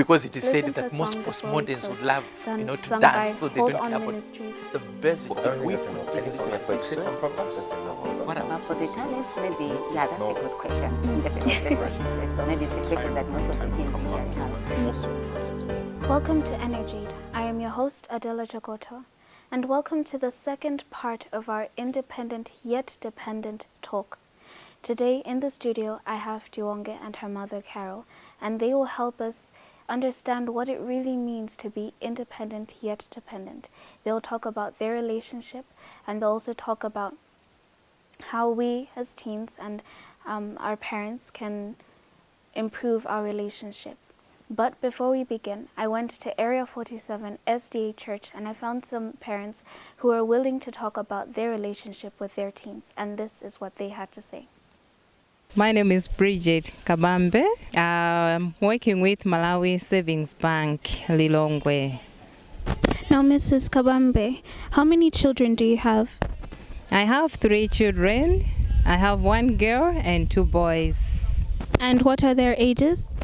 because it is said that most postmoderns would love, to dance, so they don't care about the basic. If we could take some programs, for the talents, maybe, that's a good question. Definitely. So maybe it's a question that most of the teams usually have. Welcome to Energ-Aid. I am your host, Adela Jagoto, and welcome to the second part of our independent yet dependent talk. Today in the studio, I have Tiwonge and her mother, Carol, and they will help us understand what it really means to be independent yet dependent. They'll talk about their relationship, and they'll also talk about how we as teens and our parents can improve our relationship. But before we begin, I went to Area 47 SDA Church and I found some parents who are willing to talk about their relationship with their teens, and this is what they had to say. My name is Bridget Kabambe. I'm working with Malawi Savings Bank, Lilongwe. Now, Mrs. Kabambe, how many children do you have? I have 3 children. I have 1 girl and 2 boys. And what are their ages?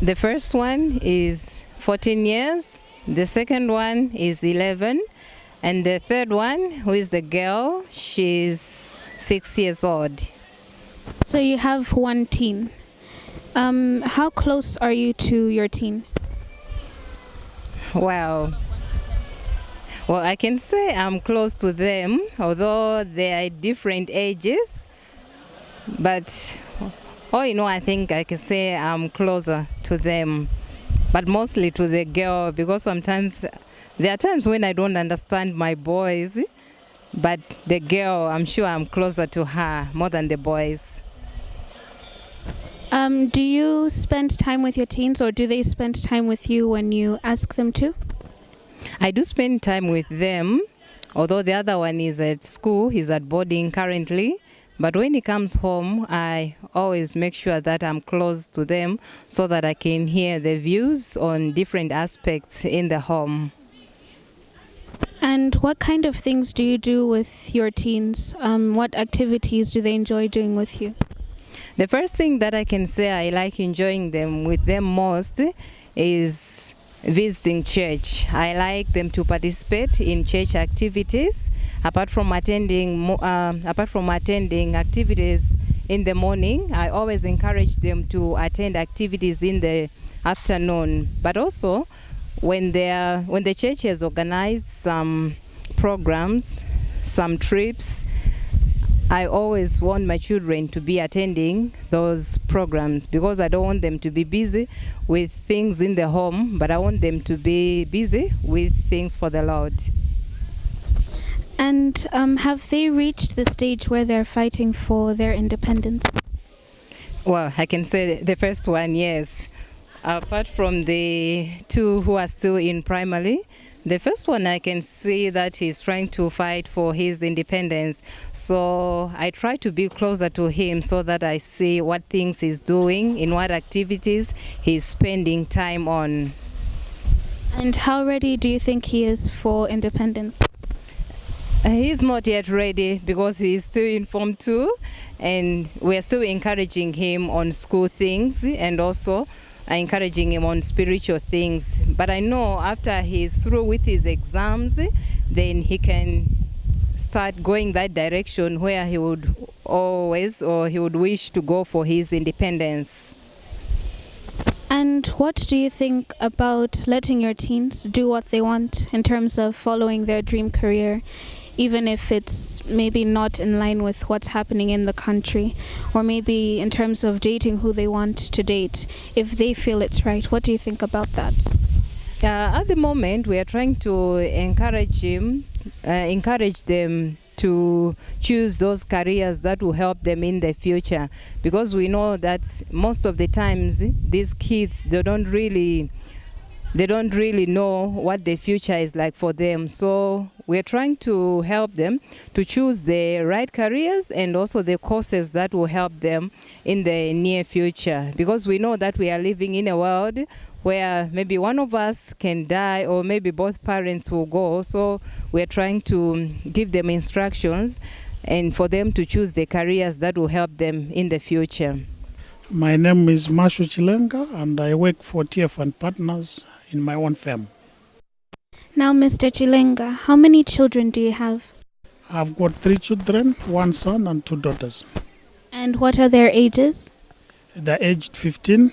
The first one is 14 years, the second one is 11, and the third one, who is the girl, she's 6 years old. So you have 1 teen. How close are you to your teen? Well, I can say I'm close to them, although they are different ages. But I think I can say I'm closer to them, but mostly to the girl, because sometimes there are times when I don't understand my boys, but the girl, I'm sure I'm closer to her more than the boys. Do you spend time with your teens, or do they spend time with you when you ask them to? I do spend time with them, although the other one is at school, he's at boarding currently. But when he comes home, I always make sure that I'm close to them so that I can hear their views on different aspects in the home. And what kind of things do you do with your teens? What activities do they enjoy doing with you? The first thing that I can say I like enjoying them with them most is visiting church. I like them to participate in church activities. Apart from attending activities in the morning, I always encourage them to attend activities in the afternoon. But also, when the church has organized some programs, some trips, I always want my children to be attending those programs, because I don't want them to be busy with things in the home, but I want them to be busy with things for the Lord. And have they reached the stage where they're fighting for their independence? Well, I can say the first one, yes. Apart from the 2 who are still in primary, the first one I can see that he's trying to fight for his independence. So I try to be closer to him so that I see what things he's doing, in what activities he's spending time on. And how ready do you think he is for independence? He's not yet ready, because he's still in Form 2, and we're still encouraging him on school things and also encouraging him on spiritual things. But I know after he's through with his exams, then he can start going that direction where he would wish to go for his independence. And what do you think about letting your teens do what they want in terms of following their dream career, even if it's maybe not in line with what's happening in the country, or maybe in terms of dating who they want to date, if they feel it's right? What do you think about that? At the moment, we are trying to encourage them to choose those careers that will help them in the future, because we know that most of the times these kids, they don't really know what the future is like for them. So we're trying to help them to choose the right careers and also the courses that will help them in the near future, because we know that we are living in a world where maybe one of us can die, or maybe both parents will go. So we're trying to give them instructions and for them to choose the careers that will help them in the future. My name is Mashu Chilenga and I work for TF and Partners in my own firm. Now, Mr. Chilenga, how many children do you have? I've got 3 children, 1 son and 2 daughters. And what are their ages? They're aged 15,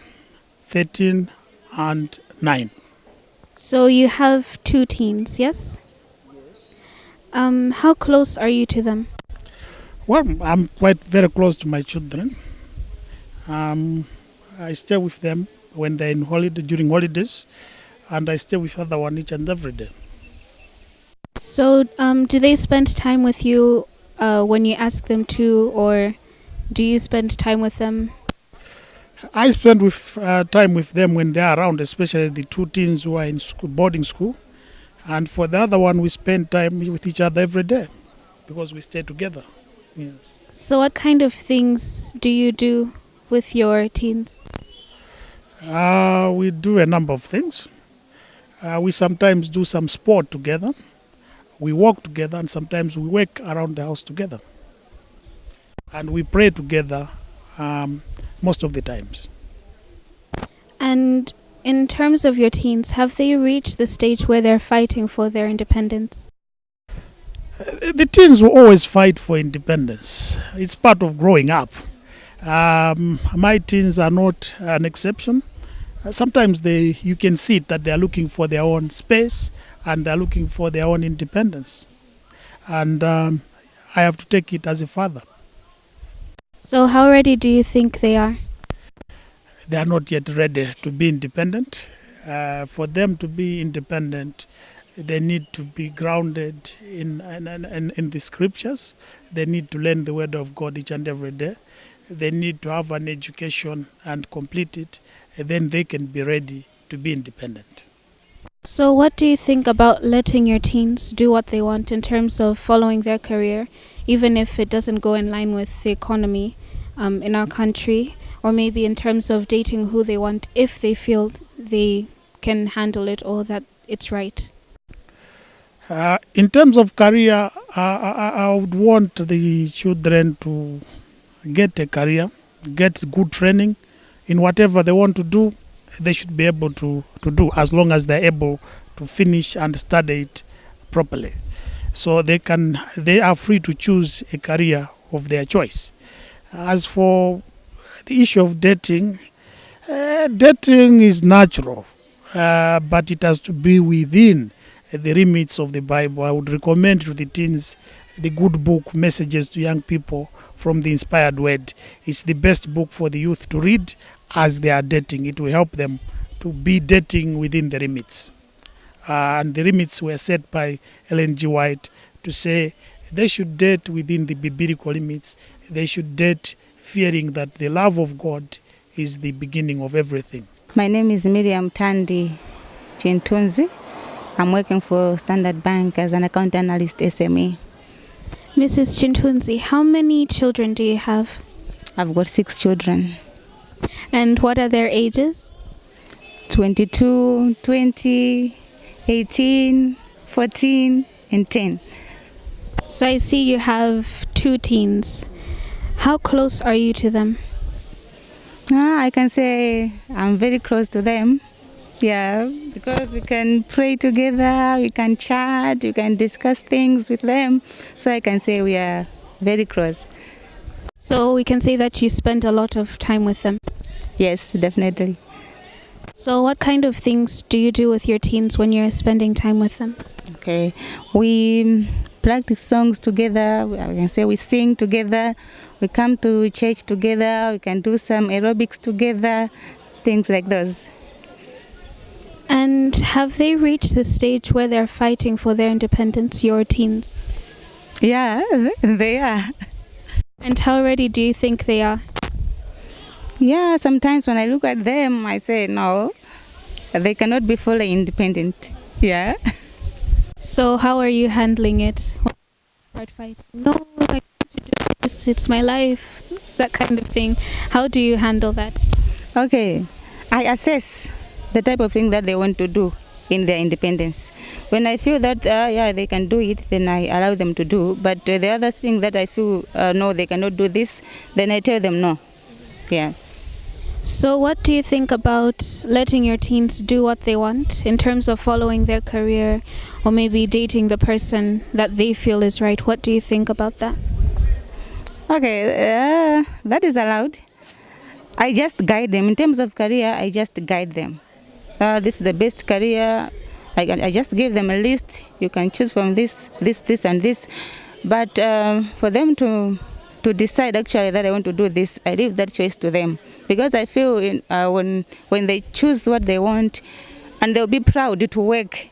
13 and 9. So you have 2 teens, yes? How close are you to them? Well, I'm quite very close to my children. I stay with them when they're during holidays, and I stay with other one each and every day. So do they spend time with you when you ask them to, or do you spend time with them? I spend time with them when they're around, especially the 2 teens who are in school, boarding school. And for the other one, we spend time with each other every day because we stay together. Yes. So what kind of things do you do with your teens? We do a number of things. We sometimes do some sport together. We walk together, and sometimes we work around the house together. And we pray together most of the times. And in terms of your teens, have they reached the stage where they're fighting for their independence? The teens will always fight for independence. It's part of growing up. My teens are not an exception. Sometimes you can see that they are looking for their own space and they're looking for their own independence. And I have to take it as a father. So how ready do you think they are? They are not yet ready to be independent. For them to be independent, they need to be grounded in the scriptures. They need to learn the word of God each and every day. They need to have an education and complete it. And then they can be ready to be independent. So what do you think about letting your teens do what they want in terms of following their career, even if it doesn't go in line with the economy in our country, or maybe in terms of dating who they want if they feel they can handle it or that it's right? In terms of career, I would want the children to get a career, get good training in whatever they want to do. They should be able to do as long as they're able to finish and study it properly. So they are free to choose a career of their choice. As for the issue of dating, dating is natural, but it has to be within the limits of the Bible. I would recommend to the teens the good book, Messages to Young People from the Inspired Word. It's the best book for the youth to read as they are dating. It will help them to be dating within the limits. And the limits were set by Ellen G. White to say they should date within the biblical limits. They should date fearing that the love of God is the beginning of everything. My name is Miriam Tandi Chintunzi. I'm working for Standard Bank as an account analyst SME. Mrs. Chintunzi, how many children do you have? I've got 6 children. And what are their ages? 22, 20, 18, 14, and 10. So I see you have 2 teens. How close are you to them? I can say I'm very close to them. Yeah, because we can pray together, we can chat, we can discuss things with them. So I can say we are very close. So we can say that you spend a lot of time with them? Yes, definitely. So what kind of things do you do with your teens when you're spending time with them? Okay, we practice songs together, I can say we sing together, we come to church together, we can do some aerobics together, things like those. And have they reached the stage where they're fighting for their independence, your teens? Yeah, they are. And how ready do you think they are? Yeah, sometimes when I look at them, I say, no, they cannot be fully independent. Yeah. So how are you handling it? Start fighting. No, I can't do this. It's my life. That kind of thing. How do you handle that? Okay, I assess the type of thing that they want to do in their independence. When I feel that, they can do it, then I allow them to do. But the other thing that I feel, no, they cannot do this, then I tell them no. Yeah. So what do you think about letting your teens do what they want in terms of following their career or maybe dating the person that they feel is right? What do you think about that? Okay, that is allowed. I just guide them. In terms of career, I just guide them. This is the best career. I just give them a list. You can choose from this, and this. But for them to decide actually that I want to do this, I leave that choice to them. Because I feel when they choose what they want, and they'll be proud to work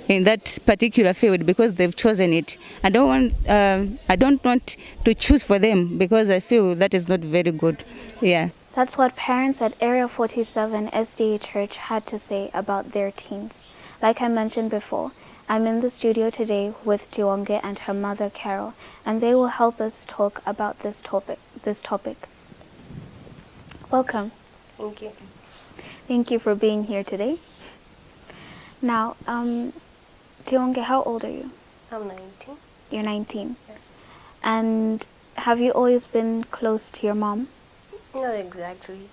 in that particular field because they've chosen it. I don't want to choose for them because I feel that is not very good. Yeah. That's what parents at Area 47 SDA Church had to say about their teens. Like I mentioned before, I'm in the studio today with Tiwonge and her mother Carol, and they will help us talk about this topic. Welcome. Thank you. Thank you for being here today. Now, Tiwonge, how old are you? I'm 19. You're 19. Yes. And have you always been close to your mom? Not exactly.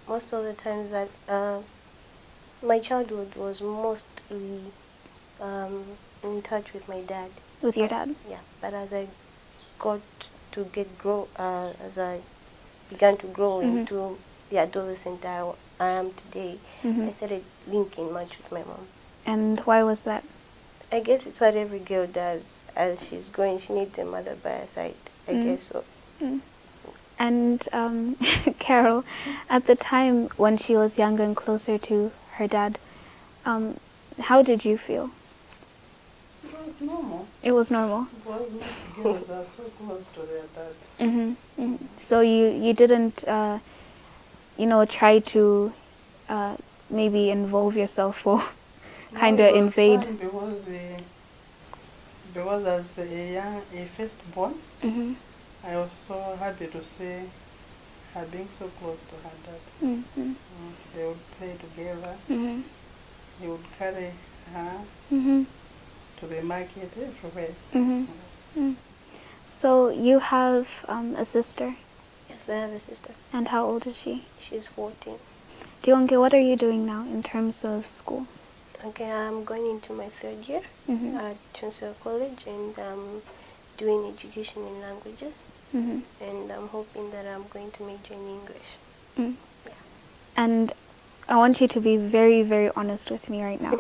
Most of the times that my childhood was mostly in touch with my dad. With your dad? Yeah, but as I got to as I began to grow into the adolescent I am today, I started linking much with my mom. And why was that? I guess it's what every girl does. As she's growing, she needs a mother by her side. I guess so. And Carol, at the time when she was younger and closer to her dad, how did you feel? It was normal. It was normal? Because most girls are so close to their dad. So you didn't, try to maybe involve yourself or kind of invade? Because as a firstborn, I was so happy to see her being so close to her dad. They would play together. He would carry her to the market, everywhere. So you have a sister? Yes, I have a sister. And how old is she? She's 14. Tiwonge, what are you doing now in terms of school? Okay, I'm going into my 3rd year at Chancellor College, and I'm doing education in languages. And I'm hoping that I'm going to major in English. Yeah. And I want you to be very, very honest with me right now.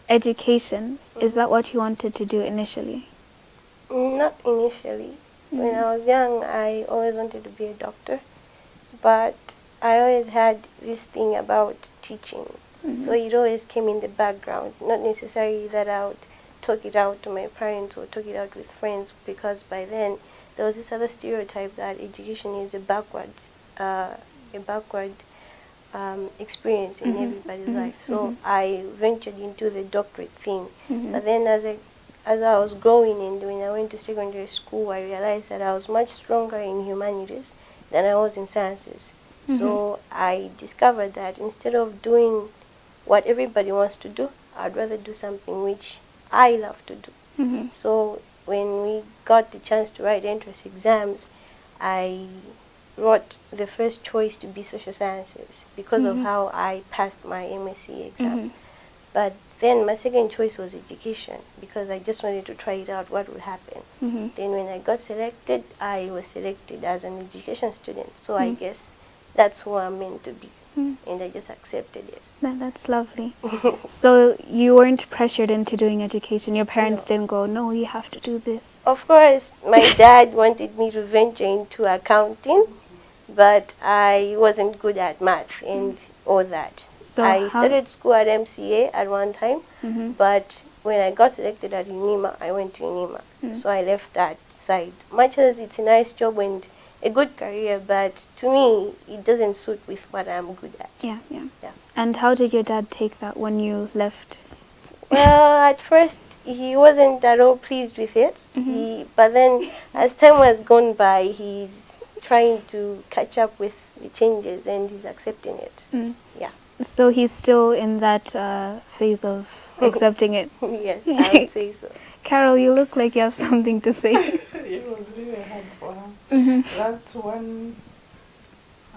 Education, is that what you wanted to do initially? Not initially. When I was young, I always wanted to be a doctor, but I always had this thing about teaching. So it always came in the background, not necessarily that I would talk it out to my parents or talk it out with friends, because by then there was this other stereotype that education is a backward experience in everybody's life. So I ventured into the doctorate thing. But then as I was growing and when I went to secondary school, I realized that I was much stronger in humanities than I was in sciences. So I discovered that instead of doing what everybody wants to do, I'd rather do something which I love to do. So when we got the chance to write entrance exams, I wrote the first choice to be social sciences because of how I passed my MSc exams. But then my second choice was education because I just wanted to try it out, what would happen. Then when I got selected, I was selected as an education student. So I guess that's who I'm meant to be. And I just accepted it. That's lovely. So you weren't pressured into doing education? Your parents didn't go, no, you have to do this? Of course, my dad wanted me to venture into accounting, but I wasn't good at math and all that. So I started school at MCA at one time, but when I got selected at UNIMA, I went to UNIMA. So I left that side. Much as it's a nice job and a good career, but to me, it doesn't suit with what I'm good at. Yeah. And how did your dad take that when you left? Well, at first, he wasn't at all pleased with it. But then, as time has gone by, he's trying to catch up with the changes and he's accepting it. Yeah. So he's still in that phase of accepting it? Yes, I would say so. Carol, you look like you have something to say. It was really hard for her. That's when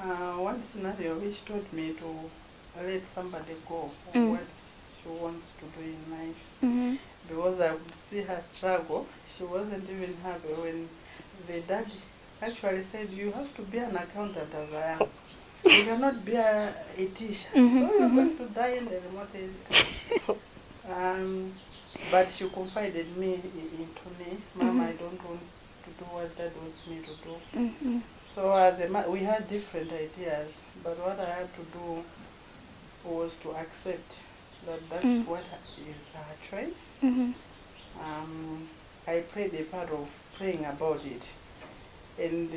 One scenario which taught me to let somebody go what she wants to do in life. Because I would see her struggle. She wasn't even happy when the dad actually said, you have to be an accountant as I am. You cannot be a teacher. So you're going to die in the remote area. But she confided into me, Mom, I don't want to do what Dad wants me to do. So as a we had different ideas, but what I had to do was to accept that that's what is her choice. I played a part of praying about it. And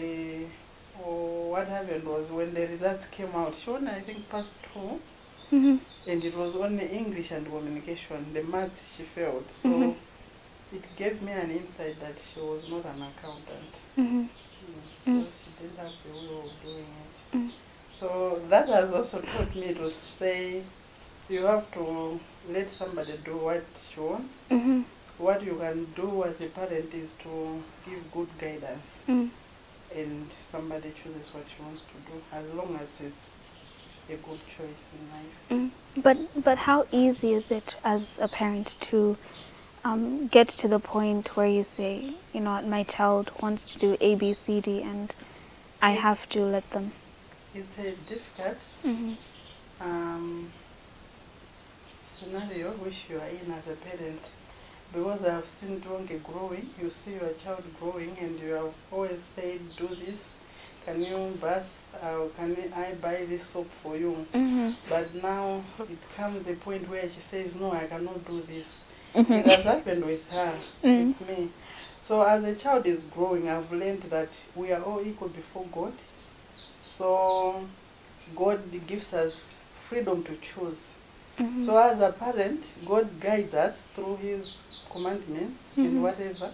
what happened was when the results came out, she only, I think, passed 2. And it was only English and communication. The maths she failed. So it gave me an insight that she was not an accountant. Because she didn't have the way of doing it. So that has also taught me to say, you have to let somebody do what she wants. What you can do as a parent is to give good guidance. And somebody chooses what she wants to do, as long as it's a good choice in life. But how easy is it as a parent to get to the point where you say, you know, my child wants to do A, B, C, D, and I have to let them? It's a difficult scenario which you are in as a parent, because I have seen Tiwonge growing. You see your child growing and you have always said, do this, can you bath, can I buy this soap for you? But now it comes a point where she says, no, I cannot do this. It has happened with her, with me. So as a child is growing, I've learned that we are all equal before God. So God gives us freedom to choose. So as a parent, God guides us through His commandments and whatever.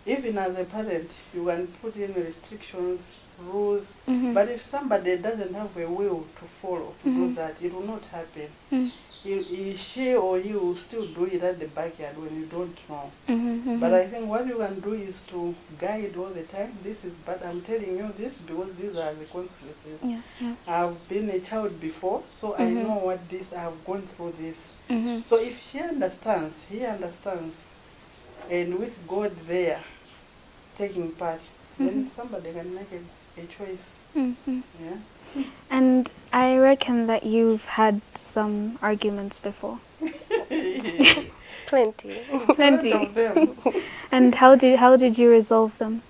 Even as a parent, you can put in restrictions, rules, but if somebody doesn't have a will to follow, to do that, it will not happen. She or he will still do it at the backyard when you don't know. But I think what you can do is to guide all the time. This is bad. I'm telling you this because these are the consequences. I've been a child before, so I know what this, I've gone through this. So if she understands, he understands, and with God there taking part, then somebody can make a choice. Yeah. And I reckon that you've had some arguments before. Plenty. Plenty. Of them. And how did you resolve them?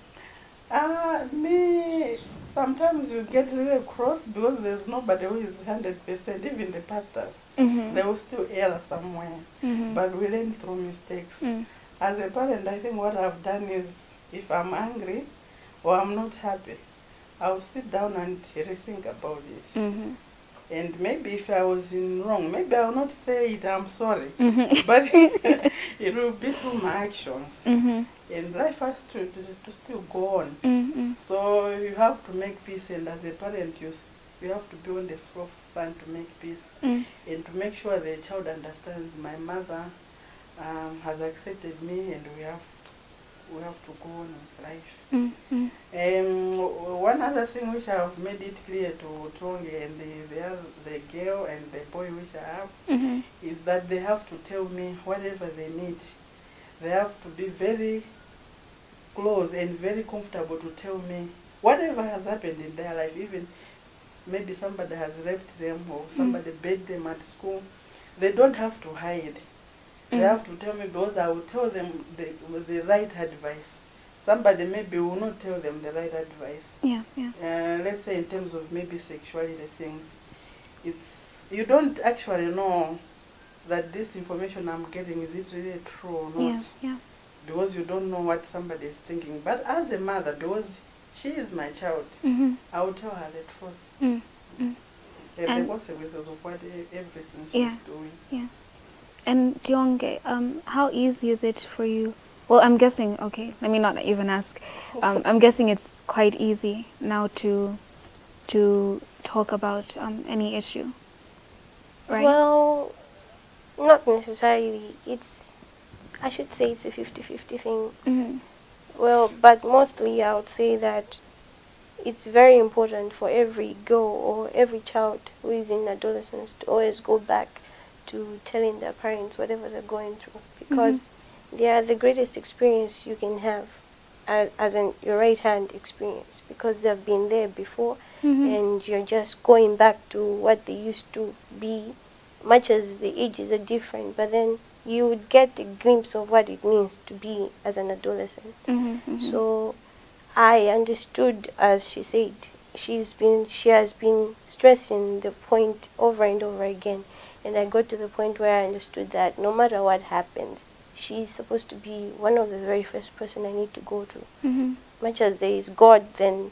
Me, sometimes you get really cross because there's nobody who is 100%, even the pastors. They will still err somewhere. But we learn through mistakes. As a parent, I think what I've done is, if I'm angry or I'm not happy, I'll sit down and rethink about it. And maybe if I was in wrong, maybe I'll not say it, I'm sorry. But it will be through my actions. And life has to still go on. So you have to make peace, and as a parent, you have to be on the forefront to make peace. And to make sure the child understands my mother has accepted me, and we have to go on with life. One other thing which I have made it clear to Tiwonge and the girl and the boy which I have is that they have to tell me whatever they need. They have to be very close and very comfortable to tell me whatever has happened in their life. Even maybe somebody has raped them or somebody beat them at school. They don't have to hide. They have to tell me, because I will tell them the right advice. Somebody maybe will not tell them the right advice. Let's say in terms of maybe sexuality things. You don't actually know that this information I'm getting, is it really true or not? Because you don't know what somebody is thinking. But as a mother, because she is my child, I will tell her the truth. And the consequences of everything she's doing. And Tiwonge, how easy is it for you? Well, I'm guessing, okay, let me not even ask. I'm guessing it's quite easy now to talk about any issue, right? Well, not necessarily. I should say it's a 50-50 thing. Well, but mostly I would say that it's very important for every girl or every child who is in adolescence to always go back to telling their parents whatever they're going through, because they are the greatest experience you can have as your right hand experience, because they've been there before and you're just going back to what they used to be, much as the ages are different, but then you would get a glimpse of what it means to be as an adolescent. So I understood, as she said, she has been stressing the point over and over again, and I got to the point where I understood that no matter what happens, she's supposed to be one of the very first person I need to go to. Much as there is God, then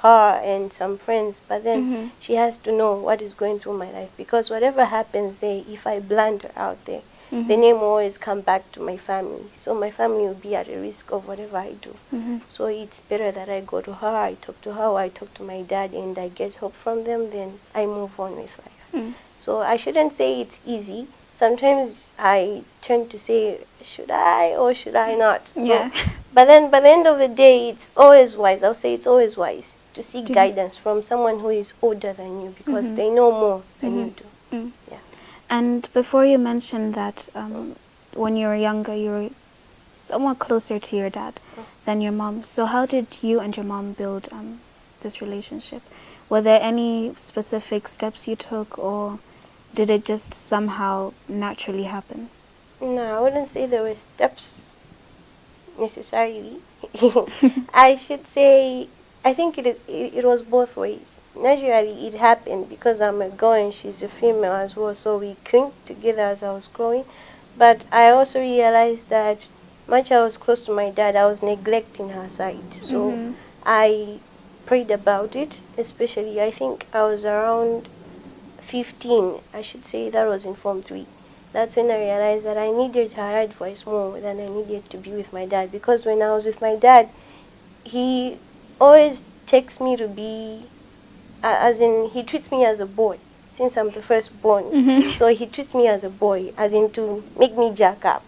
her and some friends, but then she has to know what is going through my life, because whatever happens there, if I blunder out there, the name will always come back to my family. So my family will be at a risk of whatever I do. So it's better that I go to her, I talk to her, or I talk to my dad, and I get help from them, then I move on with life. So I shouldn't say it's easy. Sometimes I tend to say, should I or should I not? So, but then by the end of the day, it's always wise. I'll say it's always wise to seek guidance from someone who is older than you, because they know more than you do. Yeah. And before you mentioned that when you were younger, you were somewhat closer to your dad than your mom. So how did you and your mom build this relationship? Were there any specific steps you took, or did it just somehow naturally happen? No, I wouldn't say there were steps necessarily. I should say, I think it was both ways. Naturally, it happened because I'm a girl and she's a female as well, so we clinked together as I was growing. But I also realized that much I was close to my dad, I was neglecting her side. So I prayed about it, especially I think I was around 15, I should say, that was in Form 3. That's when I realized that I needed her advice more than I needed to be with my dad. Because when I was with my dad, he always takes me to be, as in, he treats me as a boy, since I'm the firstborn. So he treats me as a boy, as in to make me jack up.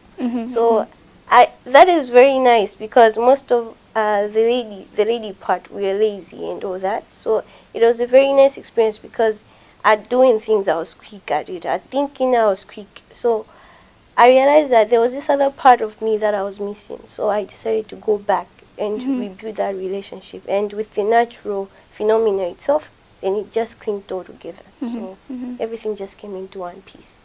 So that is very nice, because most of the lady part, we are lazy and all that. So it was a very nice experience, because at doing things, I was quick at it. At thinking, I was quick. So I realized that there was this other part of me that I was missing. So I decided to go back and rebuild that relationship. And with the natural phenomena itself, then it just clinked all together. So everything just came into one piece.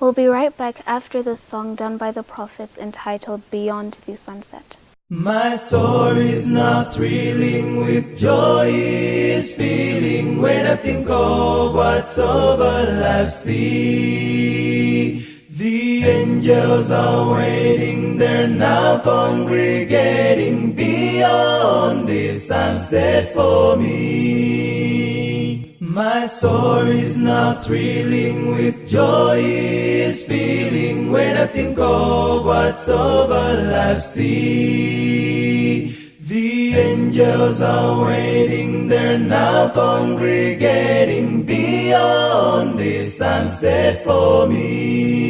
We'll be right back after the song done by the Prophets entitled Beyond the Sunset. My soul is now thrilling with joy is feeling when I think of what's over life see. The angels are waiting, they're now congregating beyond the sunset for me. My soul is now thrilling with joy is feeling when I think of what's over life see. The angels are waiting, they're now congregating beyond the sunset for me.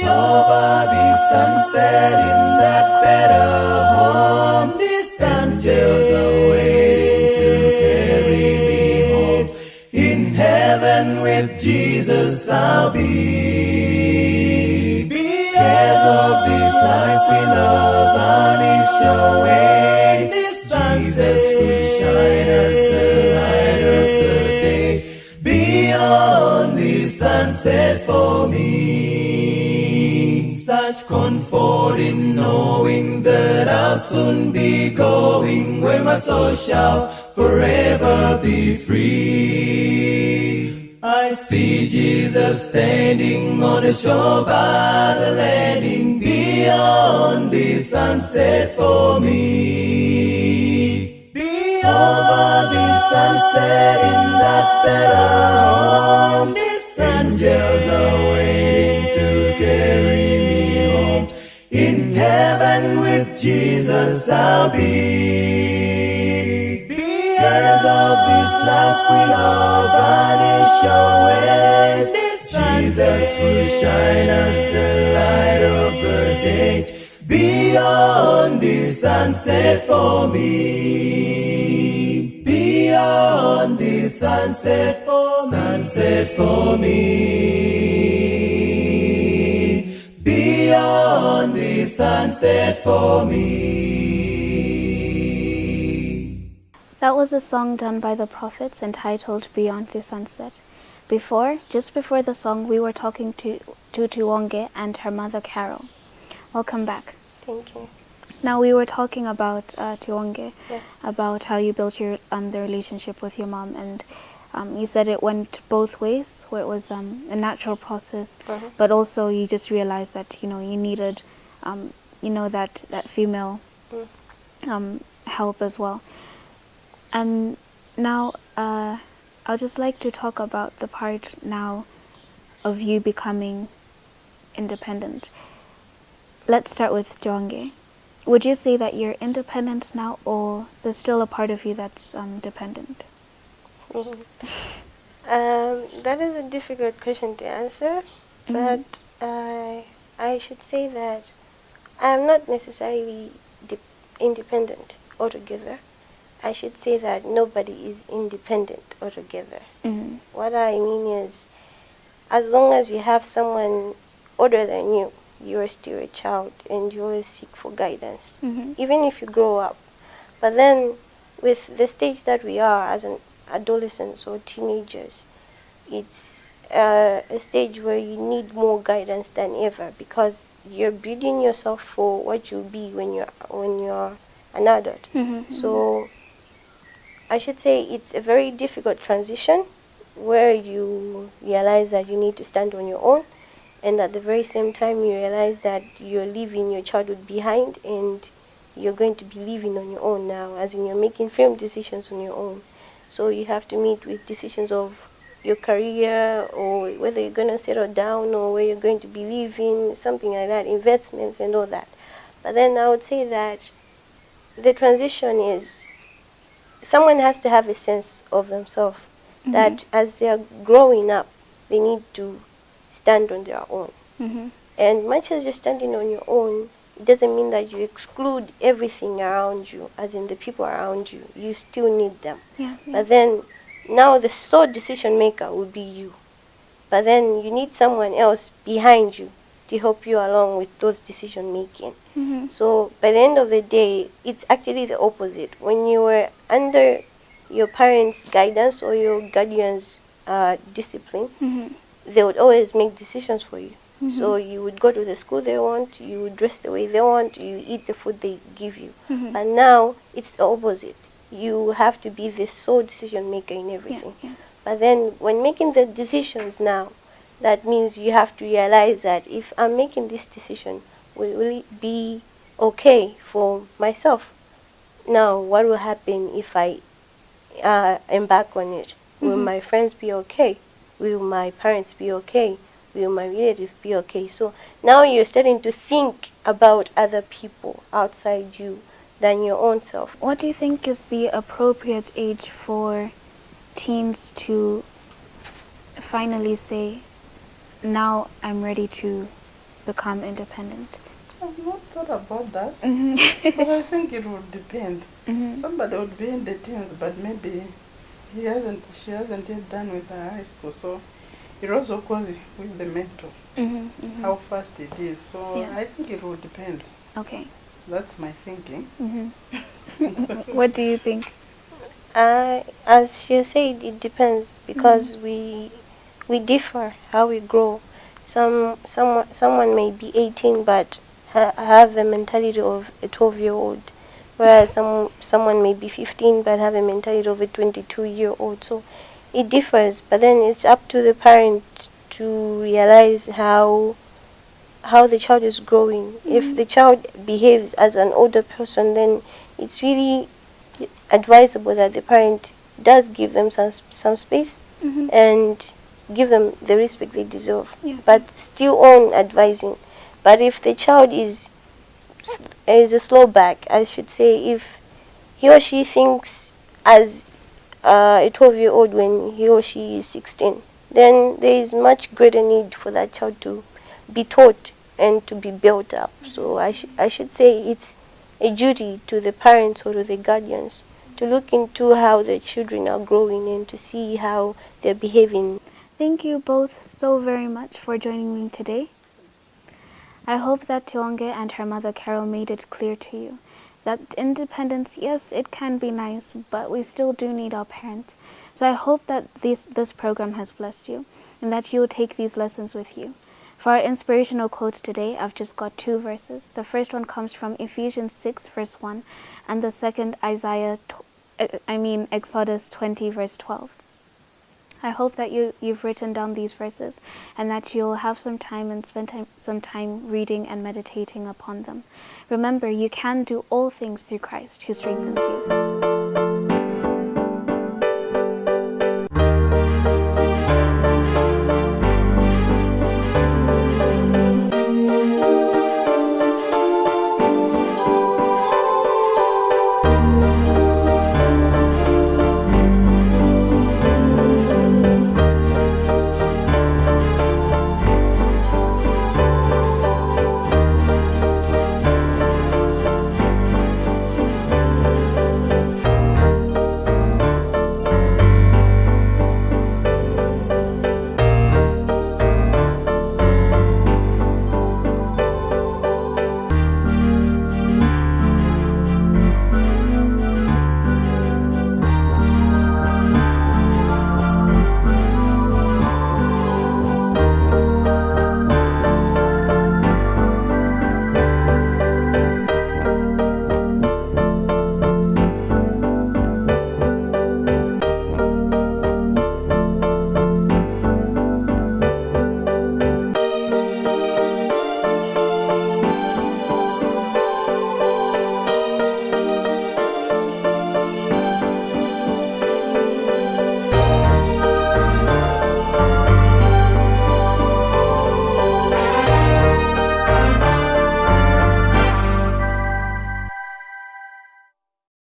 Over the sunset in that better home, the angels are waiting to carry me home. In heaven with Jesus I'll be. Cares of this life we love vanish away. Jesus will shine as the light of the day. Beyond the sunset for me. Such comfort in knowing that I'll soon be going where my soul shall forever be free. I see Jesus standing on the shore by the landing, beyond the sunset for me. Over the sunset in that better home, the angels are waiting to carry me home. In heaven with Jesus I'll be. Cares of this life we love vanish away. Jesus will shine as the light of the day. Beyond the the sunset for me. Beyond the sunset for me. Beyond the sunset for me. That was a song done by the Prophets entitled Beyond the Sunset. Just before the song, we were talking to Tiwonge and her mother Carol. Welcome back. Thank you. Now we were talking about Tiwonge, Yeah. about how you built your the relationship with your mom, and you said it went both ways, where it was a natural process, but also you just realized that you needed that female help as well. And now I'd just like to talk about the part now of you becoming independent. Let's start with Tiwonge. Would you say that you're independent now, or there's still a part of you that's dependent? That is a difficult question to answer, but I should say that I am not necessarily independent altogether. I should say that nobody is independent altogether. What I mean is, as long as you have someone older than you, you are still a child and you always seek for guidance, even if you grow up. But then with the stage that we are as an adolescents or teenagers, it's a stage where you need more guidance than ever, because you're building yourself for what you'll be when you're an adult. So I should say it's a very difficult transition where you realize that you need to stand on your own, and at the very same time you realize that you're leaving your childhood behind and you're going to be living on your own now, as in you're making firm decisions on your own. So you have to meet with decisions of your career, or whether you're going to settle down, or where you're going to be living, something like that, investments and all that. But then I would say that the transition is, someone has to have a sense of themselves, that as they are growing up, they need to stand on their own. And much as you're standing on your own, it doesn't mean that you exclude everything around you, as in the people around you. You still need them. But then, now the sole decision maker will be you. But then you need someone else behind you to help you along with those decision making. So by the end of the day, it's actually the opposite. When you were under your parents' guidance or your guardians' discipline, they would always make decisions for you. So you would go to the school they want, you would dress the way they want, you eat the food they give you. But now it's the opposite. You have to be the sole decision maker in everything. But then when making the decisions now, that means you have to realize that if I'm making this decision, will it be okay for myself? Now, what will happen if I embark on it? Will my friends be okay? Will my parents be okay? Will my relatives be okay? So now you're starting to think about other people outside you than your own self. What do you think is the appropriate age for teens to finally say, now I'm ready to become independent? I've not thought about that, but I think it would depend. Somebody would be in the teens, but maybe she hasn't yet done with her high school, so it also goes with the mentor, how fast it is. So I think it will depend. Okay. That's my thinking. What do you think? As she said, it depends, because we differ how we grow. Someone may be 18 but have the mentality of a 12-year-old, whereas someone may be 15 but have a mentality of a 22-year-old. So it differs, but then it's up to the parent to realize how the child is growing. If the child behaves as an older person, then it's really advisable that the parent does give them some space and give them the respect they deserve, but still on advising. But if the child is a slow back, I should say, if he or she thinks as a 12-year-old when he or she is 16, then there is much greater need for that child to be taught and to be built up. So I should say it's a duty to the parents or to the guardians to look into how the children are growing and to see how they're behaving. Thank you both so very much for joining me today. I hope that Tiwonge and her mother Carol made it clear to you that independence, yes, it can be nice, but we still do need our parents. So I hope that this program has blessed you and that you will take these lessons with you. For our inspirational quotes today, I've just got 2 verses. The first one comes from Ephesians 6 verse 1 and the second Exodus 20 verse 12. I hope that you've written down these verses and that you'll have some time and spend some time reading and meditating upon them. Remember, you can do all things through Christ who strengthens you.